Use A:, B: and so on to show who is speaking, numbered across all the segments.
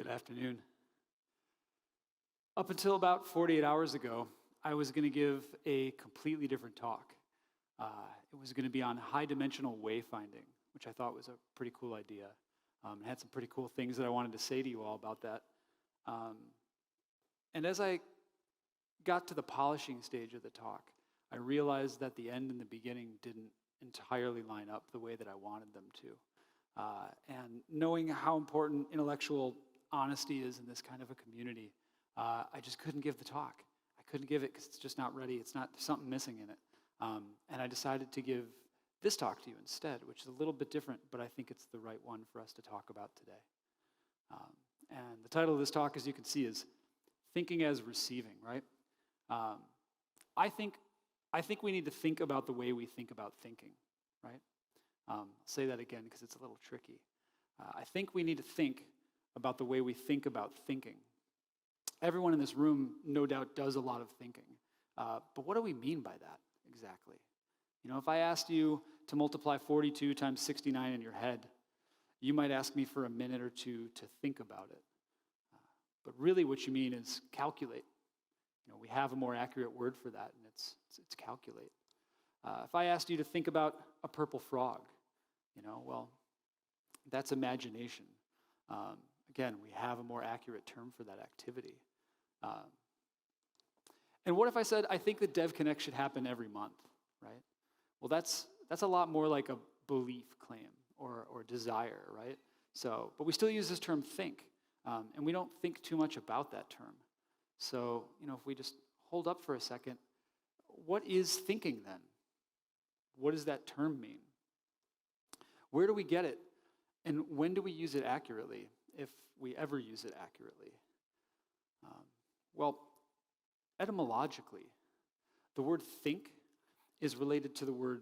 A: Good afternoon. Up until about 48 hours ago, I was going to give a completely different talk. It was going to be on high-dimensional wayfinding, which I thought was a pretty cool idea. It had some pretty cool things that I wanted to say to you all about that. And as I got to the polishing stage of the talk, I realized that the end and the beginning didn't entirely line up the way that I wanted them to. And knowing how important intellectual honesty is in this kind of a community, I just couldn't give the talk. I couldn't give it because it's just not ready. It's not something missing in it. And I decided to give this talk to you instead, which is a little bit different, but I think it's the right one for us to talk about today. And the title of this talk, as you can see, is Thinking as Receiving, right? I think we need to think about the way we think about thinking, right? I'll say that again because it's a little tricky. I think we need to think about the way we think about thinking. Everyone in this room, no doubt, does a lot of thinking. But what do we mean by that exactly? You know, if I asked you to multiply 42 times 69 in your head, you might ask me for a minute or two to think about it. But really what you mean is calculate. You know, we have a more accurate word for that, and it's calculate. If I asked you to think about a purple frog, you know, well, that's imagination. Again, we have a more accurate term for that activity. And what if I said, I think that Devconnect should happen every month, right? Well, that's a lot more like a belief claim or desire, right? So, but we still use this term think, and we don't think too much about that term. So, you know, if we just hold up for a second, what is thinking then? What does that term mean? Where do we get it? And when do we use it accurately, if we ever use it accurately? Well, etymologically, the word think is related to the word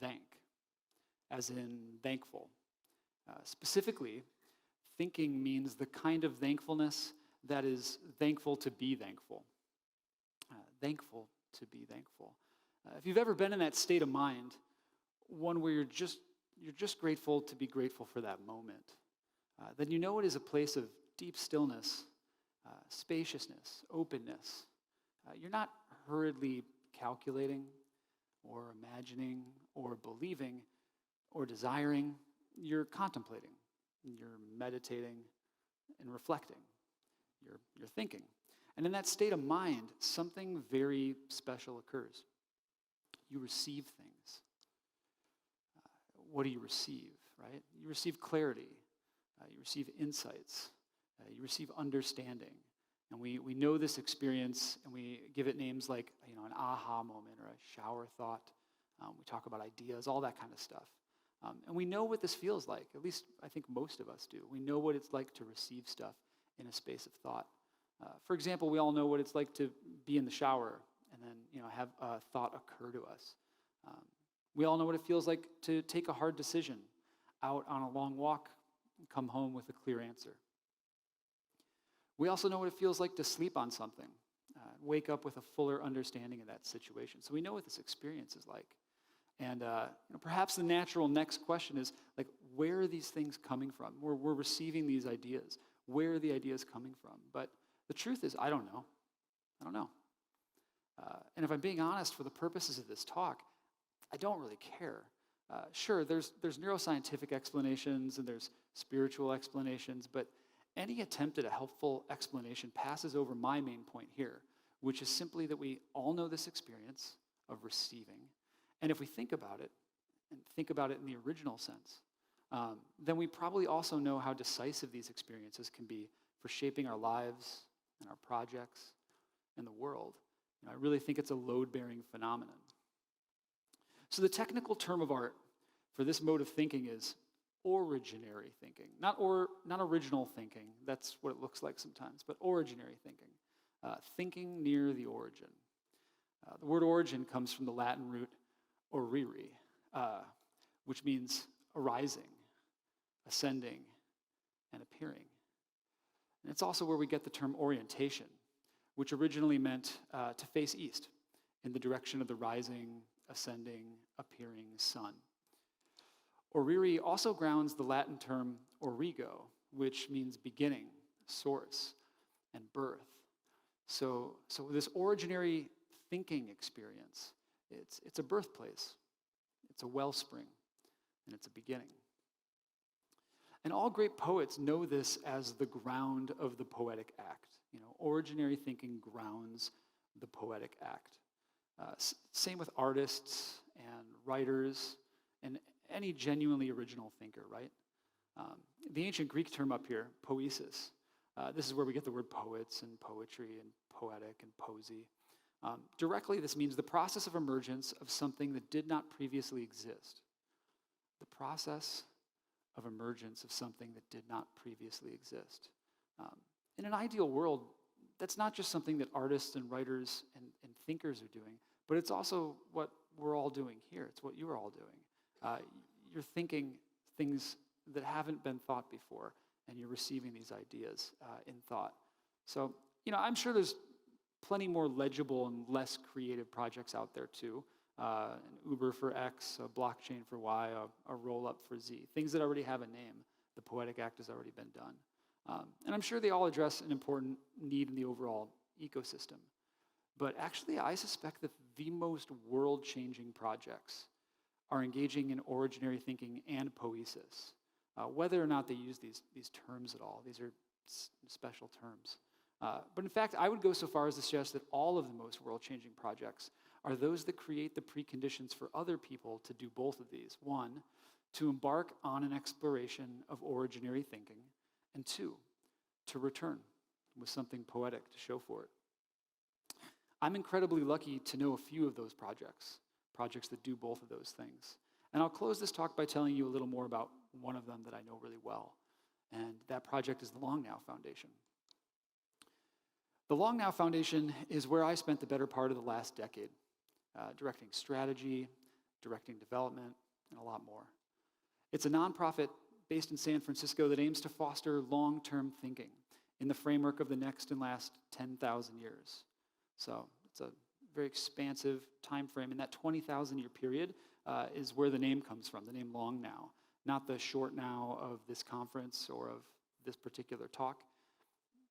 A: thank, as in thankful. Specifically, thinking means the kind of thankfulness that is thankful to be thankful. Thankful to be thankful. If you've ever been in that state of mind, one where you're just grateful to be grateful for that moment, then you know it is a place of deep stillness, spaciousness, openness. You're not hurriedly calculating or imagining or believing or desiring. You're contemplating, you're meditating and reflecting. You're thinking. And in that state of mind, something very special occurs. You receive things. What do you receive, right? You receive clarity. You receive insights. You receive understanding. And we know this experience, and we give it names like, you know, an aha moment or a shower thought. We talk about ideas, all that kind of stuff. And we know what this feels like. At least I think most of us do. We know what it's like to receive stuff in a space of thought. For example, we all know what it's like to be in the shower and then, you know, have a thought occur to us. We all know what it feels like to take a hard decision out on a long walk and come home with a clear answer. We also know what it feels like to sleep on something, wake up with a fuller understanding of that situation. So we know what this experience is like. And you know, perhaps the natural next question is, like, where are these things coming from? We're receiving these ideas. Where are the ideas coming from? But the truth is, I don't know. I don't know. And if I'm being honest, for the purposes of this talk, I don't really care. Sure, there's neuroscientific explanations and there's spiritual explanations, but any attempt at a helpful explanation passes over my main point here, which is simply that we all know this experience of receiving. And if we think about it, and think about it in the original sense, then we probably also know how decisive these experiences can be for shaping our lives and our projects and the world. You know, I really think it's a load-bearing phenomenon. So the technical term of art for this mode of thinking is originary thinking. Not original thinking, that's what it looks like sometimes, but originary thinking. Thinking near the origin. The word origin comes from the Latin root oriri, which means arising, ascending, and appearing. And it's also where we get the term orientation, which originally meant to face east in the direction of the rising, ascending, appearing sun. Oriri also grounds the Latin term origo, which means beginning, source, and birth. So this originary thinking experience, it's a birthplace, it's a wellspring, and it's a beginning. And all great poets know this as the ground of the poetic act. Originary thinking grounds the poetic act. Same with artists and writers and any genuinely original thinker, right? The ancient Greek term up here, poesis, this is where we get the word poets and poetry and poetic and poesy. Directly, this means the process of emergence of something that did not previously exist. The process of emergence of something that did not previously exist. In an ideal world, that's not just something that artists and writers and thinkers are doing, but it's also what we're all doing here. It's what you're all doing. You're thinking things that haven't been thought before, and you're receiving these ideas in thought. So, I'm sure there's plenty more legible and less creative projects out there too. An Uber for X, a blockchain for Y, a roll-up for Z. Things that already have a name. The poetic act has already been done. And I'm sure they all address an important need in the overall ecosystem. But actually, I suspect that the most world-changing projects are engaging in originary thinking and poesis. Whether or not they use these terms at all, these are special terms. But in fact, I would go so far as to suggest that all of the most world-changing projects are those that create the preconditions for other people to do both of these. One, to embark on an exploration of originary thinking, and two, to return with something poetic to show for it. I'm incredibly lucky to know a few of those projects that do both of those things. And I'll close this talk by telling you a little more about one of them that I know really well. And that project is the Long Now Foundation. The Long Now Foundation is where I spent the better part of the last decade, directing strategy, directing development, and a lot more. It's a nonprofit based in San Francisco that aims to foster long-term thinking in the framework of the next and last 10,000 years. So it's a very expansive time frame, and that 20,000-year period is where the name comes from, the name Long Now, not the short now of this conference or of this particular talk,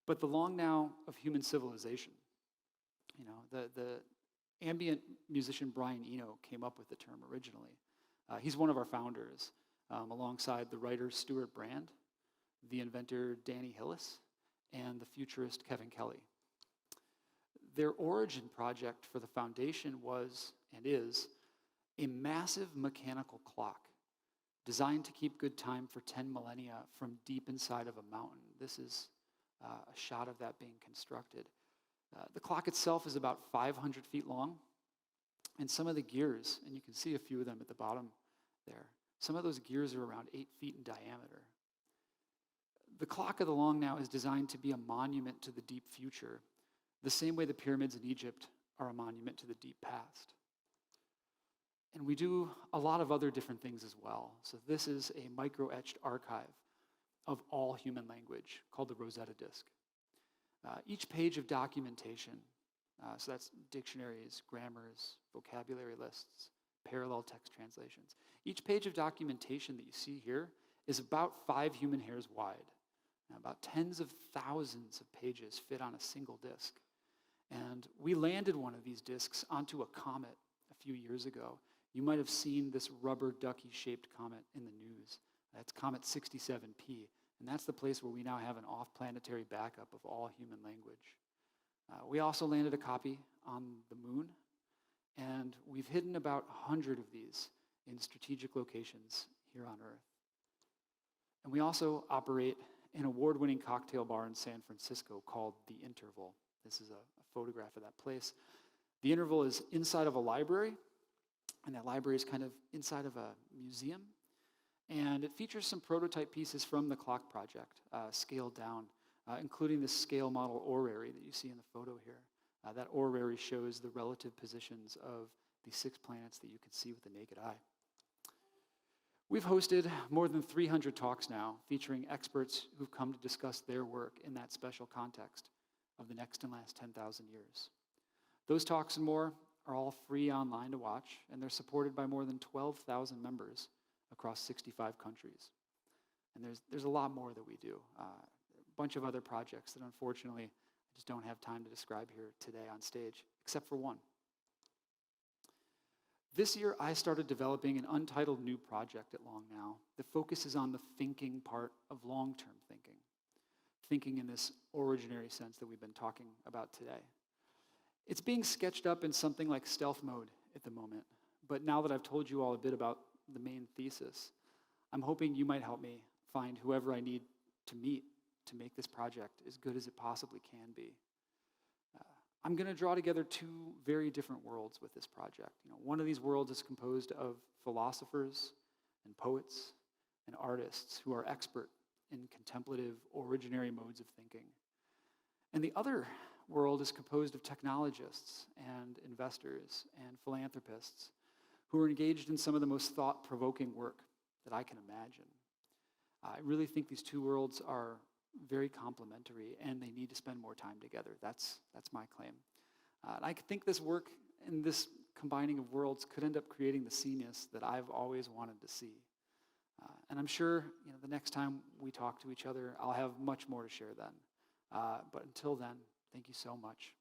A: but the long now of human civilization. The ambient musician Brian Eno came up with the term originally. He's one of our founders, alongside the writer Stuart Brand, the inventor Danny Hillis, and the futurist Kevin Kelly. Their origin project for the foundation was, and is, a massive mechanical clock designed to keep good time for 10 millennia from deep inside of a mountain. This is a shot of that being constructed. The clock itself is about 500 feet long, and some of the gears, and you can see a few of them at the bottom there, some of those gears are around 8 feet in diameter. The clock of the Long Now is designed to be a monument to the deep future, the same way the pyramids in Egypt are a monument to the deep past. And we do a lot of other different things as well. So this is a micro-etched archive of all human language called the Rosetta Disk. Each page of documentation, so that's dictionaries, grammars, vocabulary lists, parallel text translations. Each page of documentation that you see here is about 5 human hairs wide. About tens of thousands of pages fit on a single disk. And we landed one of these disks onto a comet a few years ago. You might have seen this rubber ducky-shaped comet in the news. That's Comet 67P, and that's the place where we now have an off-planetary backup of all human language. We also landed a copy on the moon, and we've hidden about 100 of these in strategic locations here on Earth. And we also operate an award-winning cocktail bar in San Francisco called The Interval. This is a photograph of that place. The Interval is inside of a library, and that library is kind of inside of a museum. And it features some prototype pieces from the clock project, scaled down, including this scale model orrery that you see in the photo here. That orrery shows the relative positions of the 6 planets that you can see with the naked eye. We've hosted more than 300 talks now, featuring experts who've come to discuss their work in that special context of the next and last 10,000 years. Those talks and more are all free online to watch, and they're supported by more than 12,000 members across 65 countries. And there's a lot more that we do. bunch of other projects that unfortunately I just don't have time to describe here today on stage, except for one. This year, I started developing an untitled new project at Long Now that focuses on the thinking part of long-term thinking. Thinking in this originary sense that we've been talking about today. It's being sketched up in something like stealth mode at the moment, but now that I've told you all a bit about the main thesis, I'm hoping you might help me find whoever I need to meet to make this project as good as it possibly can be. I'm going to draw together two very different worlds with this project. One of these worlds is composed of philosophers and poets and artists who are expert in contemplative, originary modes of thinking. And the other world is composed of technologists and investors and philanthropists who are engaged in some of the most thought-provoking work that I can imagine. I really think these two worlds are very complementary, and they need to spend more time together. That's my claim. And I think this work and this combining of worlds could end up creating the scenes that I've always wanted to see. And I'm sure the next time we talk to each other, I'll have much more to share then. But until then, thank you so much.